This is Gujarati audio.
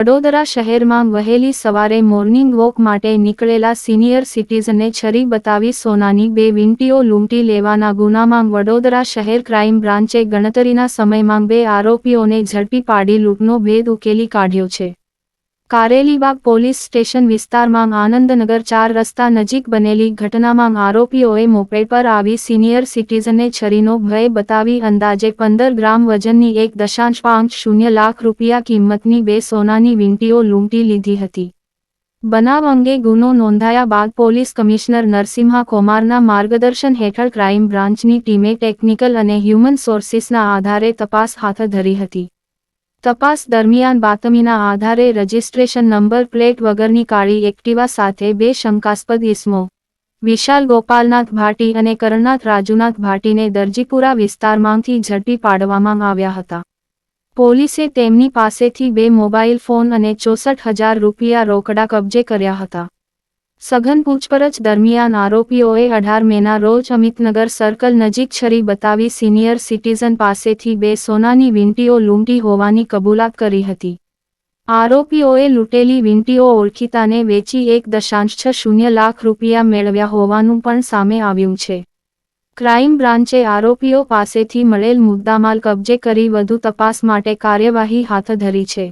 વડોદરા શહેરમાં વહેલી સવારે મોર્નિંગ વોક માટે નીકળેલા સિનિયર સિટીઝને છરી બતાવી સોનાની 2 વીંટીઓ લૂંટી લેવાના ગુનામાં વડોદરા શહેર ક્રાઇમ બ્રાન્ચે ગણતરીના સમયમાં 2 આરોપીઓને ઝડપી પાડી લૂંટનો ભેદ ઉકેલી કાઢ્યો છે. કારેલીબાગ પોલીસ સ્ટેશન વિસ્તારમાં આનંદનગર 4 રસ્તા નજીક બનેલી ઘટનામાં આરોપીઓએ મોપેડ પર આવી સિનિયર સિટીઝનને છરીનો ભય બતાવી અંદાજે 15 ગ્રામ વજનની 1.50 લાખ રૂપિયા કિંમતની 2 સોનાની વીંટીઓ લૂંટી લીધી હતી. બનાવ અંગે ગુનો નોંધાયા બાદ પોલીસ કમિશનર નરસિંહા કુમારના માર્ગદર્શન હેઠળ ક્રાઇમ બ્રાન્ચની ટીમે ટેકનિકલ અને હ્યુમન સોર્સિસના આધારે તપાસ હાથ ધરી હતી. તપાસ દરમિયાન બાતમીના આધારે રજિસ્ટ્રેશન નંબર પ્લેટ વગરની કાળી એક્ટિવા સાથે 2 શંકાસ્પદ ઇસમો વિશાલ ગોપાલનાથ ભાટી અને કરણનાથ રાજુનાથ ભાટીને દરજીપુરા વિસ્તારમાંથી ઝડપી પાડવામાં આવ્યા હતા. પોલીસે તેમની પાસેથી 2 મોબાઈલ ફોન અને 64,000 રૂપિયા રોકડા કબજે કર્યા હતા. સઘન પૂછપરછ દરમિયાન આરોપીઓએ 18 મેના રોજ અમિતનગર સર્કલ નજીક છરી બતાવી સિનિયર સિટીઝન પાસેથી 2 સોનાની વીંટીઓ લૂંટી હોવાની કબૂલાત કરી હતી. આરોપીઓએ લૂંટેલી વીંટીઓ ઓળખીતાને વેચી 1.60 લાખ રૂપિયા મેળવ્યા હોવાનું પણ સામે આવ્યું છે. ક્રાઇમ બ્રાન્ચે આરોપીઓ પાસેથી મળેલ મુદ્દામાલ કબજે કરી વધુ તપાસ માટે કાર્યવાહી હાથ ધરી છે.